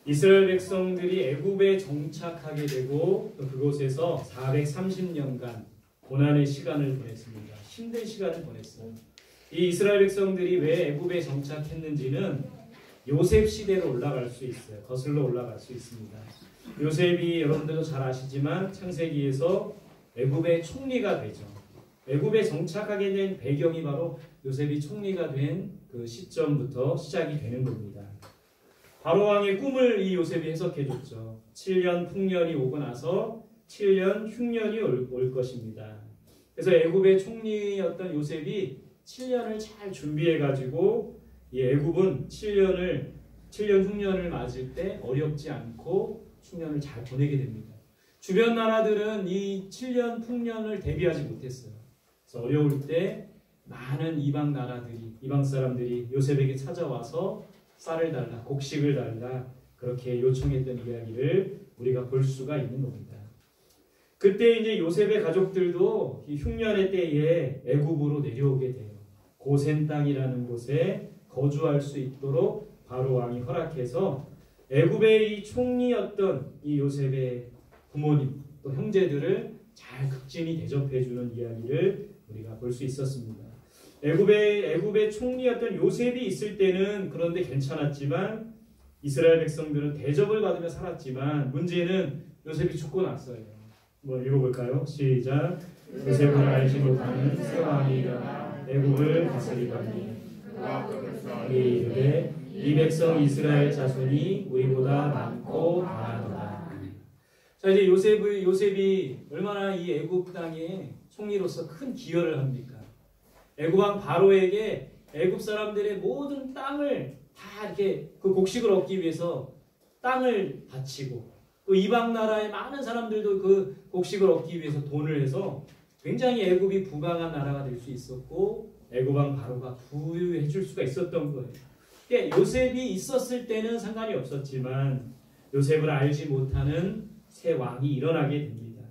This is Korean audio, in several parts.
이스라엘 백성들이 애굽에 정착하게 되고 또 그곳에서 430년간 고난의 시간을 보냈습니다. 힘든 시간을 보냈어요. 이 이스라엘 백성들이 왜 애굽에 정착했는지는 요셉 시대로 올라갈 수 있어요. 거슬러 올라갈 수 있습니다. 요셉이 여러분들도 잘 아시지만 창세기에서 애굽의 총리가 되죠. 애굽에 정착하게 된 배경이 바로 요셉이 총리가 된 그 시점부터 시작이 되는 겁니다. 바로 왕의 꿈을 이 요셉이 해석해 줬죠. 7년 풍년이 오고 나서 7년 흉년이 올 것입니다. 그래서 애굽의 총리였던 요셉이 7년을 잘 준비해 가지고 이 애굽은 7년 흉년을 맞을 때 어렵지 않고 흉년을 잘 보내게 됩니다. 주변 나라들은 이 7년 풍년을 대비하지 못했어요. 그래서 어려울 때 많은 이방 사람들이 요셉에게 찾아와서 쌀을 달라, 곡식을 달라 그렇게 요청했던 이야기를 우리가 볼 수가 있는 겁니다. 그때 이제 요셉의 가족들도 이 흉년의 때에 애굽으로 내려오게 돼요. 고센 땅이라는 곳에 거주할 수 있도록 바로 왕이 허락해서 애굽의 이 총리였던 이 요셉의 부모님 또 형제들을 잘 극진히 대접해주는 이야기를 우리가 볼 수 있었습니다. 애굽의 총리였던 요셉이 있을 때는 그런데 괜찮았지만 이스라엘 백성들은 대접을 받으며 살았지만 문제는 요셉이 죽고 났어요. 한번 읽어볼까요? 시작. 요셉을 알지 못하는 새 왕이 일어나 애굽을 다스리더니 이르되 이 백성 이스라엘 자손이 우리보다 많고 강하도다. 자, 이제 요셉이 얼마나 이 애굽 땅에 총리로서 큰 기여를 합니까? 애굽 왕 바로에게 애굽 사람들의 모든 땅을 다 이렇게 그 곡식을 얻기 위해서 땅을 바치고 또 이방 나라의 많은 사람들도 그 곡식을 얻기 위해서 돈을 해서 굉장히 애굽이 부강한 나라가 될 수 있었고 애굽 왕 바로가 부유해 줄 수가 있었던 거예요. 그러니까 요셉이 있었을 때는 상관이 없었지만 요셉을 알지 못하는 새 왕이 일어나게 됩니다.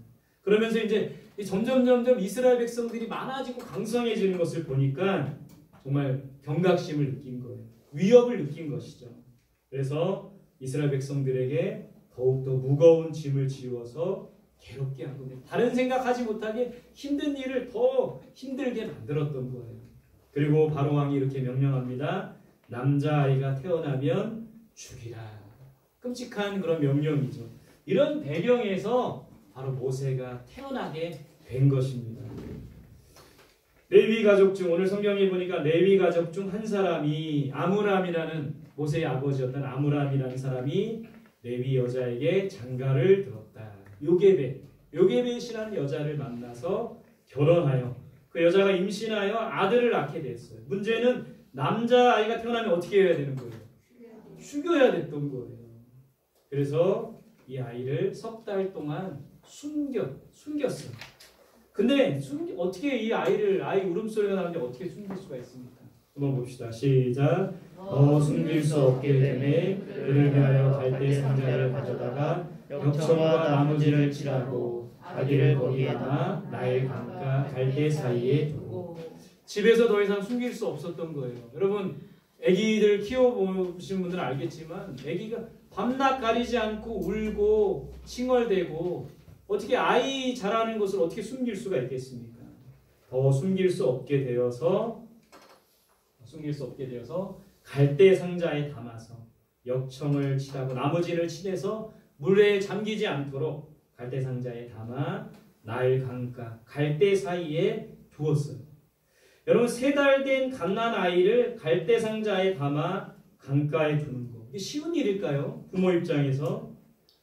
그러면서 이제 점점 이스라엘 백성들이 많아지고 강성해지는 것을 보니까 정말 경각심을 느낀 거예요. 위협을 느낀 것이죠. 그래서 이스라엘 백성들에게 더욱더 무거운 짐을 지워서 괴롭게 하고 다른 생각하지 못하게 힘든 일을 더 힘들게 만들었던 거예요. 그리고 바로 왕이 이렇게 명령합니다. 남자아이가 태어나면 죽이라. 끔찍한 그런 명령이죠. 이런 배경에서 바로 모세가 태어나게 된 것입니다. 레위 가족 중 오늘 성경에 보니까 레위 가족 중 한 사람이 아므람이라는 모세의 아버지였던 아므람이라는 사람이 레위 여자에게 장가를 들었다. 요게벳이라는 여자를 만나서 결혼하여 그 여자가 임신하여 아들을 낳게 됐어요. 문제는 남자아이가 태어나면 어떻게 해야 되는 거예요? 죽여야 됐던 거예요. 그래서 이 아이를 석 달 동안 숨겼어요. 근데 어떻게 이 아이 울음소리가 나는데 어떻게 숨길 수가 있습니까? 한번 봅시다. 시작. 숨길 수 없게 되매 그를 위하여 갈대 상자를 가져다가 역청과 나무지를 칠하고 아기를 거기에 놔 나일 강가 갈대 사이에 두고. 집에서 더 이상 숨길 수 없었던 거예요. 여러분 아기들 키워보신 분들은 알겠지만 아기가 밤낮 가리지 않고 울고 칭얼대고 어떻게 아이 자라는 것을 어떻게 숨길 수가 있겠습니까? 더 숨길 수 없게 되어서 갈대 상자에 담아서 역청을 칠하고 나무진을 칠해서 물에 잠기지 않도록 갈대 상자에 담아 나일 강가 갈대 사이에 두었어요. 여러분 3달 된 갓난 아이를 갈대 상자에 담아 강가에 두는 거 이게 쉬운 일일까요? 부모 입장에서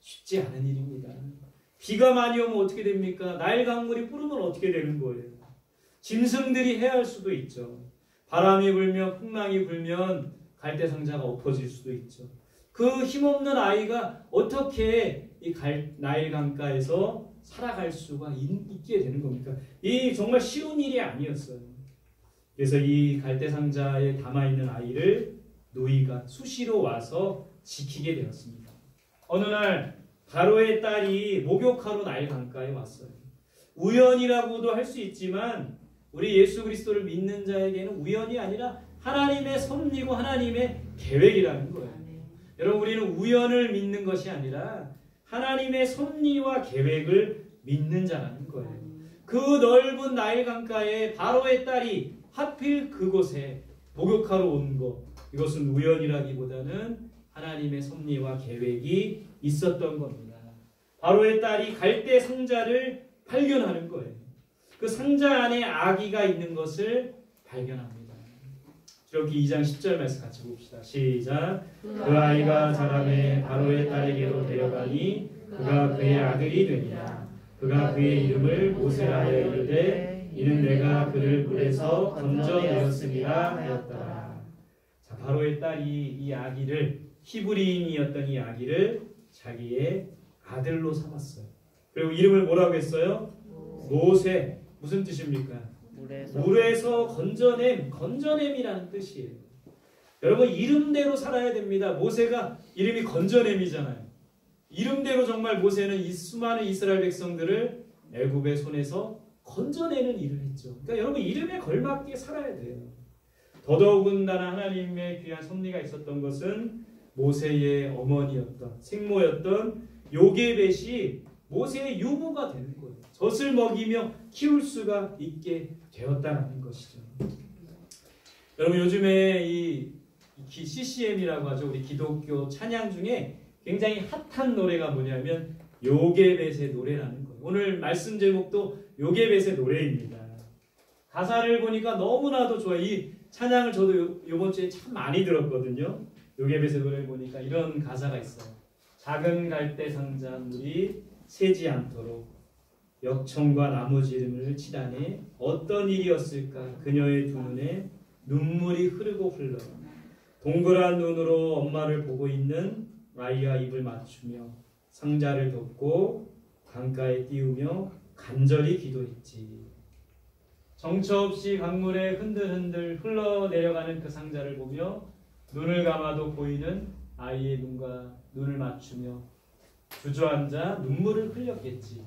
쉽지 않은 일입니다. 비가 많이 오면 어떻게 됩니까? 나일 강물이 뿌르면 어떻게 되는 거예요? 짐승들이 해할 수도 있죠. 바람이 불면 풍랑이 불면 갈대 상자가 엎어질 수도 있죠. 그 힘없는 아이가 어떻게 이 나일 강가에서 살아갈 수가 있게 되는 겁니까? 이 정말 쉬운 일이 아니었어요. 그래서 이 갈대 상자에 담아있는 아이를 노이가 수시로 와서 지키게 되었습니다. 어느 날 바로의 딸이 목욕하러 나일 강가에 왔어요. 우연이라고도 할 수 있지만 우리 예수 그리스도를 믿는 자에게는 우연이 아니라 하나님의 섭리고 하나님의 계획이라는 거예요. 여러분 우리는 우연을 믿는 것이 아니라 하나님의 섭리와 계획을 믿는 자라는 거예요. 그 넓은 나일 강가에 바로의 딸이 하필 그곳에 목욕하러 온 것, 이것은 우연이라기보다는 하나님의 섭리와 계획이 있었던 겁니다. 바로의 딸이 갈대 상자를 발견하는 거예요. 그 상자 안에 아기가 있는 것을 발견합니다. 여기 2장 10절 말씀 같이 봅시다. 시작. 그 아이가 자라매 바로의 딸에게로 데려가니 그가 그의 아들이 되니라. 그가 그의 이름을 모세라 하여 이르되 이는 내가 그를 물에서 건져내었음이라 하였더라. 자, 바로의 딸이 이 아기를, 히브리인이었던 이 아기를 자기의 아들로 삼았어요. 그리고 이름을 뭐라고 했어요? 모세. 무슨 뜻입니까? 물에서 건져냄, 건져냄이라는 뜻이에요. 여러분 이름대로 살아야 됩니다. 모세가 이름이 건져냄이잖아요. 이름대로 정말 모세는 이 수많은 이스라엘 백성들을 애굽의 손에서 건져내는 일을 했죠. 그러니까 여러분 이름에 걸맞게 살아야 돼요. 더더군다나 하나님의 귀한 섭리가 있었던 것은 모세의 어머니였던, 생모였던 요게벳이 모세의 유모가 되는 거예요. 젖을 먹이며 키울 수가 있게 되었다는 것이죠. 여러분 요즘에 이 CCM이라고 하죠. 우리 기독교 찬양 중에 굉장히 핫한 노래가 뭐냐면 요게벳의 노래라는 거예요. 오늘 말씀 제목도 요게벳의 노래입니다. 가사를 보니까 너무나도 좋아요. 이 찬양을 저도 이번 주에 참 많이 들었거든요. 요게벳의 노래를 보니까 이런 가사가 있어요. 작은 갈대 상자 물이 새지 않도록 역청과 나무 지름을 치다니 어떤 일이었을까. 그녀의 두 눈에 눈물이 흐르고 흘러 동그란 눈으로 엄마를 보고 있는 아이와 입을 맞추며 상자를 덮고 강가에 띄우며 간절히 기도했지. 정처 없이 강물에 흔들흔들 흘러내려가는 그 상자를 보며 눈을 감아도 보이는 아이의 눈과 눈을 맞추며 주저앉아 눈물을 흘렸겠지.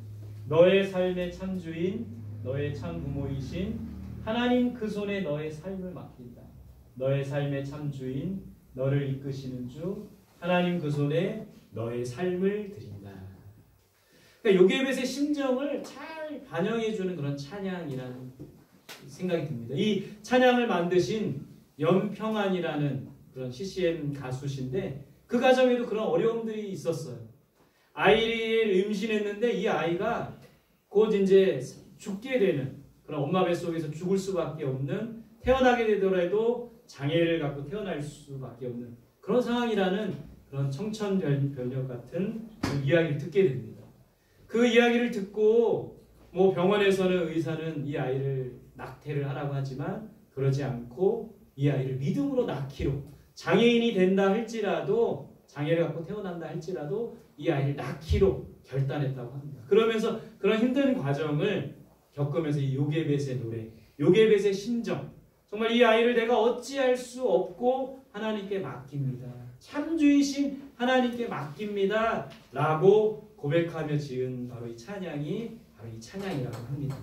너의 삶의 참주인, 너의 참 부모이신 하나님 그 손에 너의 삶을 맡긴다. 너의 삶의 참주인, 너를 이끄시는 주 하나님 그 손에 너의 삶을 드린다. 그러니까 요게벳의 심정을 잘 반영해주는 그런 찬양이라는 생각이 듭니다. 이 찬양을 만드신 염평안이라는 그런 CCM 가수신데 그 가정에도 그런 어려움들이 있었어요. 아이를 임신했는데 이 아이가 곧 이제 죽게 되는 그런 엄마 뱃속에서 죽을 수밖에 없는, 태어나게 되더라도 장애를 갖고 태어날 수밖에 없는 그런 상황이라는 그런 청천벽력 같은 그 이야기를 듣게 됩니다. 그 이야기를 듣고 뭐 병원에서는 의사는 이 아이를 낙태를 하라고 하지만 그러지 않고 이 아이를 믿음으로 낳기로, 장애인이 된다 할지라도, 장애를 갖고 태어난다 할지라도 이 아이를 낳기로 결단했다고 합니다. 그러면서 그런 힘든 과정을 겪으면서 이 요게벳의 노래, 요게벳의 심정, 정말 이 아이를 내가 어찌할 수 없고 하나님께 맡깁니다. 참주이신 하나님께 맡깁니다. 라고 고백하며 지은 바로 이 찬양이 바로 이 찬양이라고 합니다.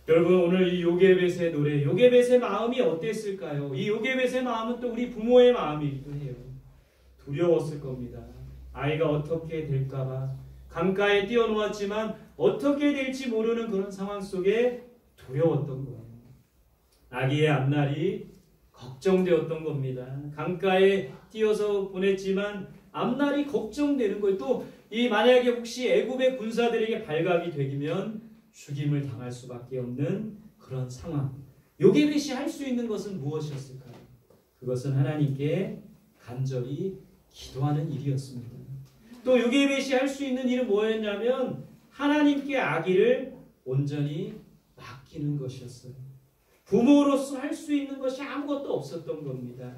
여러분 오늘 이 요게벳의 노래, 요게벳의 마음이 어땠을까요? 이 요게벳의 마음은 또 우리 부모의 마음이기도 해요. 두려웠을 겁니다. 아이가 어떻게 될까봐 강가에 띄워놓았지만 어떻게 될지 모르는 그런 상황 속에 두려웠던 거예요. 아기의 앞날이 걱정되었던 겁니다. 강가에 띄어서 보냈지만 앞날이 걱정되는 거예요. 또 이 만약에 혹시 애굽의 군사들에게 발각이 되면 죽임을 당할 수밖에 없는 그런 상황. 요게벳이 할 수 있는 것은 무엇이었을까요? 그것은 하나님께 간절히 기도하는 일이었습니다. 또 요게벳이 할 수 있는 일은 뭐였냐면 하나님께 아기를 온전히 맡기는 것이었어요. 부모로서 할 수 있는 것이 아무것도 없었던 겁니다.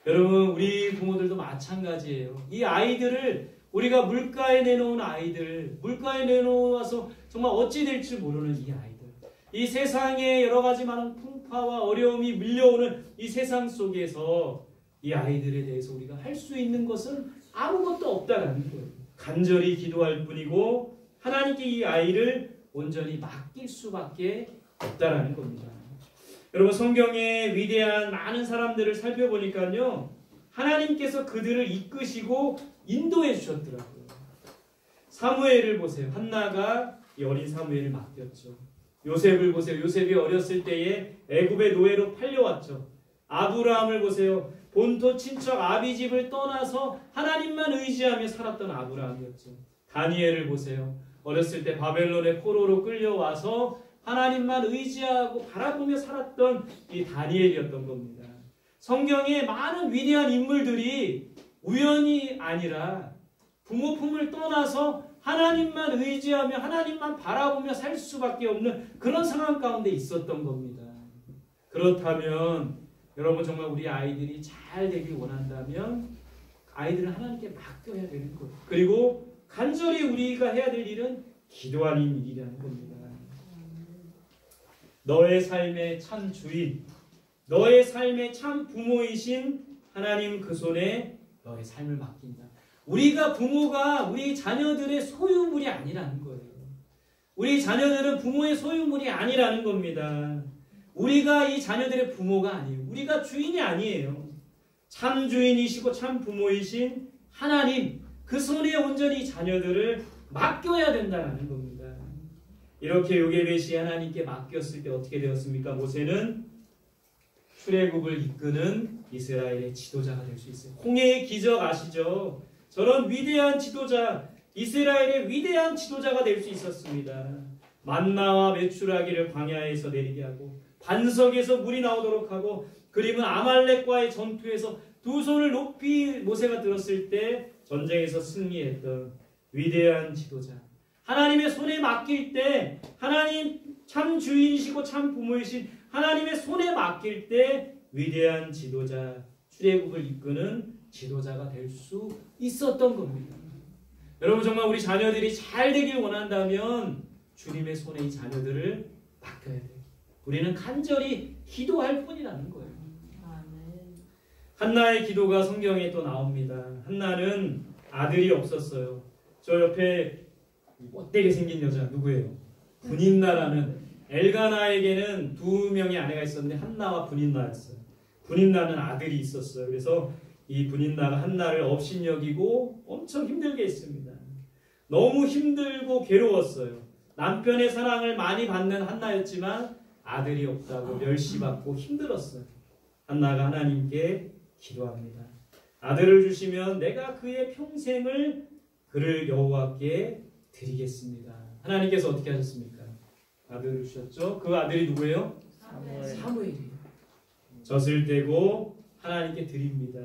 여러분 우리 부모들도 마찬가지예요. 이 아이들을 우리가 물가에 내놓은 아이들, 물가에 내놓아서 정말 어찌 될지 모르는 이 아이들, 이 세상에 여러 가지 많은 풍파와 어려움이 밀려오는 이 세상 속에서 이 아이들에 대해서 우리가 할 수 있는 것은 아무것도 없다라는 거예요. 간절히 기도할 뿐이고 하나님께 이 아이를 온전히 맡길 수밖에 없다라는 겁니다. 여러분 성경의 위대한 많은 사람들을 살펴보니까요, 하나님께서 그들을 이끄시고 인도해 주셨더라고요. 사무엘을 보세요. 한나가 이 어린 사무엘을 맡겼죠. 요셉을 보세요. 요셉이 어렸을 때에 애굽의 노예로 팔려왔죠. 아브라함을 보세요. 본토 친척 아비집을 떠나서 하나님만 의지하며 살았던 아브라함이었죠. 다니엘을 보세요. 어렸을 때 바벨론의 포로로 끌려와서 하나님만 의지하고 바라보며 살았던 이 다니엘이었던 겁니다. 성경에 많은 위대한 인물들이 우연이 아니라 부모 품을 떠나서 하나님만 의지하며 하나님만 바라보며 살 수밖에 없는 그런 상황 가운데 있었던 겁니다. 그렇다면 여러분 정말 우리 아이들이 잘 되길 원한다면 아이들은 하나님께 맡겨야 되는 거예요. 그리고 간절히 우리가 해야 될 일은 기도하는 일이라는 겁니다. 너의 삶의 참 주인, 너의 삶의 참 부모이신 하나님 그 손에 너의 삶을 맡긴다. 우리가 부모가 우리 자녀들의 소유물이 아니라는 거예요. 우리 자녀들은 부모의 소유물이 아니라는 겁니다. 우리가 이 자녀들의 부모가 아니에요. 우리가 주인이 아니에요. 참 주인이시고 참 부모이신 하나님 그 손에 온전히 자녀들을 맡겨야 된다는 겁니다. 이렇게 요게벳이 하나님께 맡겼을 때 어떻게 되었습니까? 모세는 출애굽을 이끄는 이스라엘의 지도자가 될 수 있어요. 홍해의 기적 아시죠? 저런 위대한 지도자, 이스라엘의 위대한 지도자가 될 수 있었습니다. 만나와 메추라기를 광야에서 내리게 하고 반석에서 물이 나오도록 하고 그리고 아말렉과의 전투에서 두 손을 높이 모세가 들었을 때 전쟁에서 승리했던 위대한 지도자. 하나님의 손에 맡길 때 하나님 참 주인이시고 참 부모이신 하나님의 손에 맡길 때 위대한 지도자, 출애굽을 이끄는 지도자가 될 수 있었던 겁니다. 여러분 정말 우리 자녀들이 잘 되길 원한다면 주님의 손에 이 자녀들을 맡겨야 돼요. 우리는 간절히 기도할 뿐이라는 거예요. 한나의 기도가 성경에 또 나옵니다. 한나는 아들이 없었어요. 저 옆에 못되게 생긴 여자 누구예요? 분인나라는 엘가나에게는 두 명의 아내가 있었는데 한나와 분인나였어요. 분인나는 아들이 있었어요. 그래서 이 분인나가 한나를 업신여기고 엄청 힘들게 했습니다. 너무 힘들고 괴로웠어요. 남편의 사랑을 많이 받는 한나였지만 아들이 없다고 멸시받고 힘들었어요. 한나가 하나님께 기도합니다. 아들을 주시면 내가 그의 평생을 그를 여호와께 드리겠습니다. 하나님께서 어떻게 하셨습니까? 아들을 주셨죠. 그 아들이 누구예요? 사무엘이에요. 젖을 떼고 하나님께 드립니다.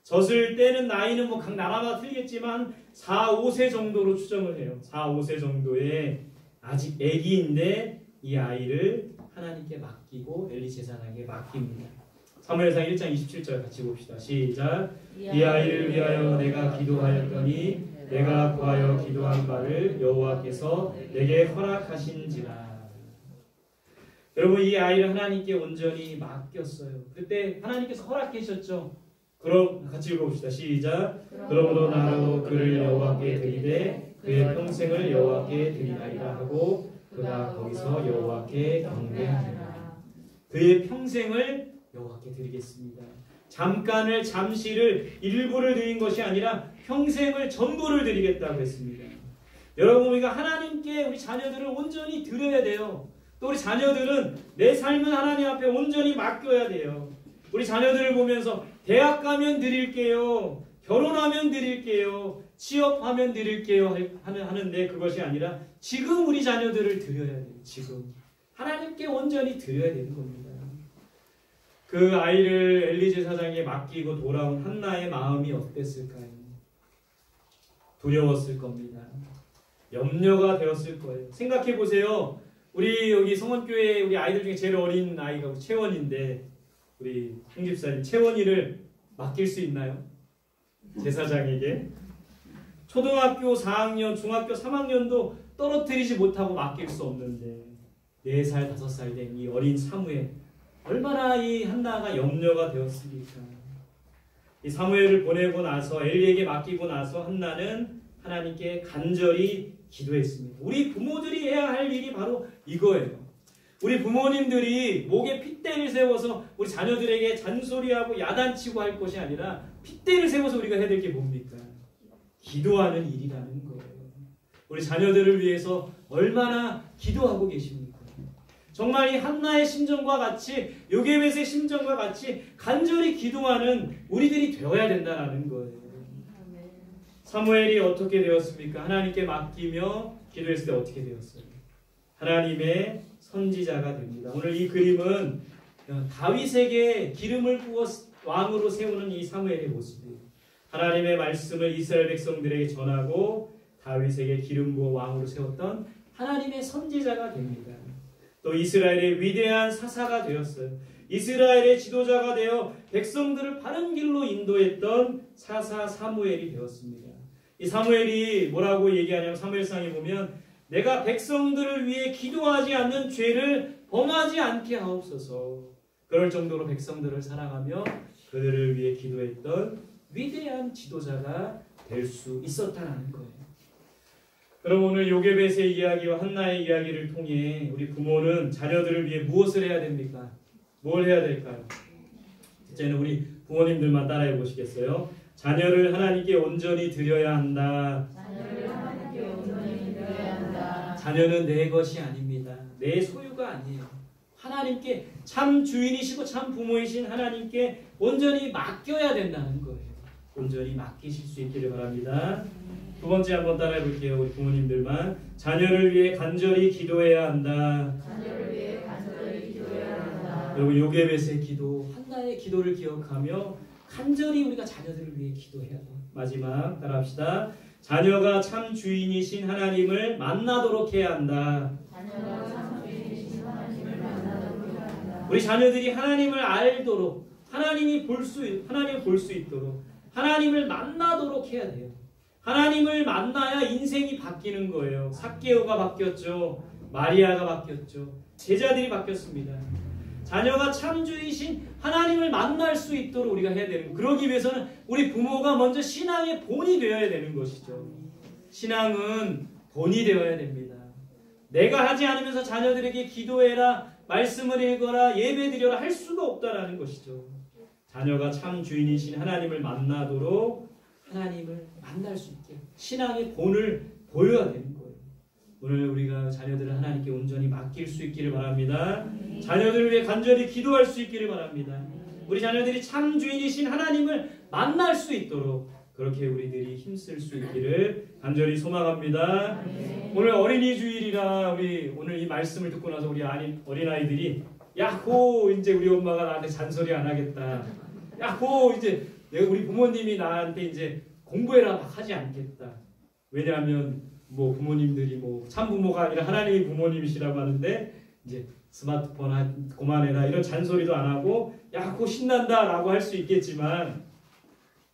젖을 떼는 나이는 뭐 각 나라마다 틀리겠지만 4, 5세 정도로 추정을 해요. 4, 5세 정도의 아직 아기인데 이 아이를 하나님께 맡기고 엘리 제사장에게 맡깁니다. 사무엘상 1장 27절 같이 봅시다. 시작. 이 아이를 위하여 내가 기도하였더니 내가 구하여 기도한 바를 여호와께서 내게 허락하신지라. 여러분 이 아이를 하나님께 온전히 맡겼어요. 그때 하나님께서 허락해 주셨죠. 그럼 같이 읽어봅시다. 시작. 그러므로 나로 그를 여호와께 드리되 그의 평생을 여호와께 드리나이다 하고 그가 거기서 여호와께 경배하니라. 그의 평생을 여호와께 드리겠습니다. 잠시를 일부를 드린 것이 아니라 평생을 전부를 드리겠다고 했습니다. 여러분 우리가 하나님께 우리 자녀들을 온전히 드려야 돼요. 또 우리 자녀들은 내 삶은 하나님 앞에 온전히 맡겨야 돼요. 우리 자녀들을 보면서 대학 가면 드릴게요. 결혼하면 드릴게요. 취업하면 드릴게요. 하는데 그것이 아니라 지금 우리 자녀들을 드려야 돼요. 지금. 하나님께 온전히 드려야 되는 겁니다. 그 아이를 엘리 제사장에게 맡기고 돌아온 한나의 마음이 어땠을까요? 두려웠을 겁니다. 염려가 되었을 거예요. 생각해 보세요. 우리 여기 성원교회 우리 아이들 중에 제일 어린 아이가 채원인데 우리 형집사님 채원이를 맡길 수 있나요? 제사장에게. 초등학교 4학년, 중학교 3학년도 떨어뜨리지 못하고 맡길 수 없는데 4살, 5살 된 이 어린 사무엘 얼마나 이 한나가 염려가 되었습니까? 이 사무엘을 보내고 나서 엘리에게 맡기고 나서 한나는 하나님께 간절히 기도했습니다. 우리 부모들이 해야 할 일이 바로 이거예요. 우리 부모님들이 목에 핏대를 세워서 우리 자녀들에게 잔소리하고 야단치고 할 것이 아니라 핏대를 세워서 우리가 해야 될 게 뭡니까? 기도하는 일이라는 거예요. 우리 자녀들을 위해서 얼마나 기도하고 계십니까? 정말 이 한나의 심정과 같이 요게벳의 심정과 같이 간절히 기도하는 우리들이 되어야 된다는 거예요. 사무엘이 어떻게 되었습니까? 하나님께 맡기며 기도했을 때 어떻게 되었어요? 하나님의 선지자가 됩니다. 오늘 이 그림은 다윗에게 기름을 부어 왕으로 세우는 이 사무엘의 모습이에요. 하나님의 말씀을 이스라엘 백성들에게 전하고 다윗에게 기름 부어 왕으로 세웠던 하나님의 선지자가 됩니다. 또 이스라엘의 위대한 사사가 되었어요. 이스라엘의 지도자가 되어 백성들을 바른 길로 인도했던 사사 사무엘이 되었습니다. 이 사무엘이 뭐라고 얘기하냐면 사무엘상에 보면 내가 백성들을 위해 기도하지 않는 죄를 범하지 않게 하옵소서. 그럴 정도로 백성들을 사랑하며 그들을 위해 기도했던 위대한 지도자가 될 수 있었다는 거예요. 그럼 오늘 요게벳의 이야기와 한나의 이야기를 통해 우리 부모는 자녀들을 위해 무엇을 해야 됩니까? 뭘 해야 될까요? 이제는 우리 부모님들만 따라해 보시겠어요? 자녀를 하나님께 온전히 드려야 한다. 자녀는 내 것이 아닙니다. 내 소유가 아니에요. 하나님께 참 주인이시고 참 부모이신 하나님께 온전히 맡겨야 된다는 거예요. 온전히 맡기실 수 있기를 바랍니다. 두 번째 한번 따라해 볼게요. 우리 부모님들만. 자녀를 위해 간절히 기도해야 한다. 여러분 요게벳의 기도, 한나의 기도를 기억하며 간절히 우리가 자녀들을 위해 기도해야 돼요. 마지막 따라합시다. 자녀가 참 주인이신 하나님을 만나도록 해야 한다. 우리 자녀들이 하나님을 알도록, 하나님을 볼 수 있도록, 하나님을 만나도록 해야 돼요. 하나님을 만나야 인생이 바뀌는 거예요. 삭개오가 바뀌었죠. 마리아가 바뀌었죠. 제자들이 바뀌었습니다. 자녀가 참주이신 하나님을 만날 수 있도록 우리가 해야 되는 거예요. 그러기 위해서는 우리 부모가 먼저 신앙의 본이 되어야 되는 것이죠. 신앙은 본이 되어야 됩니다. 내가 하지 않으면서 자녀들에게 기도해라, 말씀을 읽어라, 예배드려라 할 수가 없다라는 것이죠. 자녀가 참 주인이신 하나님을 만나도록 하나님을 만날 수 있게 신앙의 본을 보여야 되는 거예요. 오늘 우리가 자녀들을 하나님께 온전히 맡길 수 있기를 바랍니다. 자녀들을 위해 간절히 기도할 수 있기를 바랍니다. 우리 자녀들이 참 주인이신 하나님을 만날 수 있도록 그렇게 우리들이 힘쓸 수 있기를 간절히 소망합니다. 오늘 어린이 주일이라 우리 오늘 이 말씀을 듣고 나서 우리 어린아이들이 야호 이제 우리 엄마가 나한테 잔소리 안 하겠다. 야호 이제 우리 부모님이 나한테 이제 공부해라 막 하지 않겠다. 왜냐하면 뭐 부모님들이 뭐 참부모가 아니라 하나님이 부모님이시라고 하는데 이제 스마트폰 그만해라 이런 잔소리도 안 하고 야호 신난다 라고 할 수 있겠지만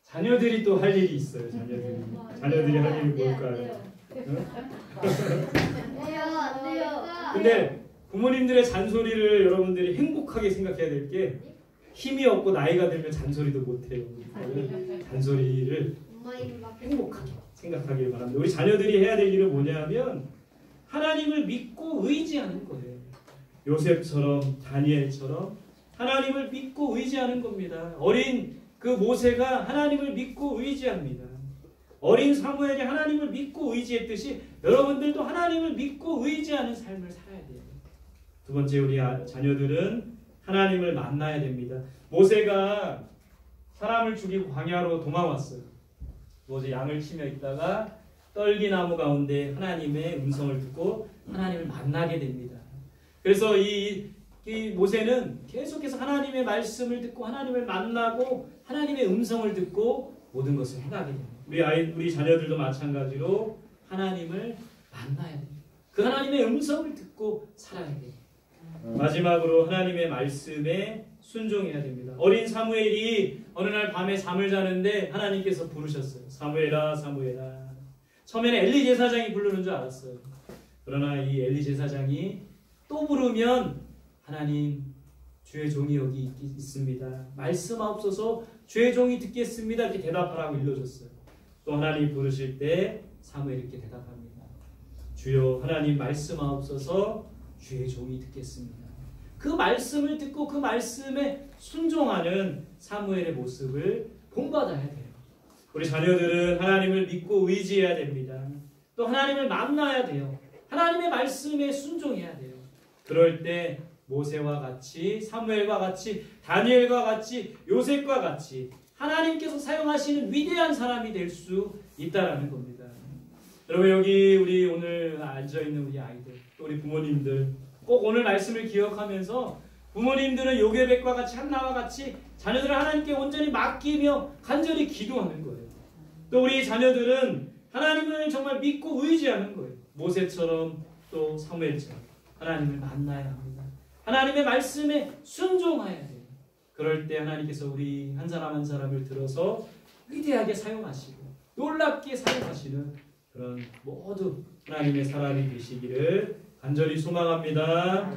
자녀들이 또 할 일이 있어요. 자녀들이 할 일이 뭘까요? 근데 부모님들의 잔소리를 여러분들이 행복하게 생각해야 될 게 힘이 없고 나이가 들면 잔소리도 못해요. 잔소리를 행복하게 생각하기를 바랍니다. 우리 자녀들이 해야 될 일은 뭐냐면 하나님을 믿고 의지하는 거예요. 요셉처럼 다니엘처럼 하나님을 믿고 의지하는 겁니다. 어린 그 모세가 하나님을 믿고 의지합니다. 어린 사무엘이 하나님을 믿고 의지했듯이 여러분들도 하나님을 믿고 의지하는 삶을 살아야 돼요. 두 번째 우리 자녀들은 하나님을 만나야 됩니다. 모세가 사람을 죽이고 광야로 도망왔어요. 모세 양을 치며 있다가 떨기나무 가운데 하나님의 음성을 듣고 하나님을 만나게 됩니다. 그래서 이 모세는 계속해서 하나님의 말씀을 듣고 하나님을 만나고 하나님의 음성을 듣고 모든 것을 해나가게 됩니다. 우리 자녀들도 마찬가지로 하나님을 만나야 됩니다. 그 하나님의 음성을 듣고 살아야 돼요. 마지막으로 하나님의 말씀에 순종해야 됩니다. 어린 사무엘이 어느 날 밤에 잠을 자는데 하나님께서 부르셨어요. 사무엘아 사무엘아. 처음에는 엘리 제사장이 부르는 줄 알았어요. 그러나 이 엘리 제사장이 또 부르면 하나님 주의 종이 여기 있습니다. 말씀하옵소서 주의 종이 듣겠습니다. 이렇게 대답하라고 일러줬어요. 또 하나님 부르실 때 사무엘이 이렇게 대답합니다. 주여 하나님 말씀하옵소서 주의 종이 듣겠습니다. 그 말씀을 듣고 그 말씀에 순종하는 사무엘의 모습을 본받아야 돼요. 우리 자녀들은 하나님을 믿고 의지해야 됩니다. 또 하나님을 만나야 돼요. 하나님의 말씀에 순종해야 돼요. 그럴 때 모세와 같이, 사무엘과 같이, 다니엘과 같이, 요셉과 같이 하나님께서 사용하시는 위대한 사람이 될 수 있다라는 겁니다. 여러분, 여기 우리 오늘 앉아있는 우리 아이들, 또 우리 부모님들 꼭 오늘 말씀을 기억하면서 부모님들은 요게벳과 같이, 한나와 같이 자녀들을 하나님께 온전히 맡기며 간절히 기도하는 거예요. 또 우리 자녀들은 하나님을 정말 믿고 의지하는 거예요. 모세처럼 또 사무엘처럼 하나님을 만나야 합니다. 하나님의 말씀에 순종해야 돼요. 그럴 때 하나님께서 우리 한 사람 한 사람을 들어서 위대하게 사용하시고 놀랍게 사용하시는 그런 모두 하나님의 사람이 되시기를 간절히 소망합니다.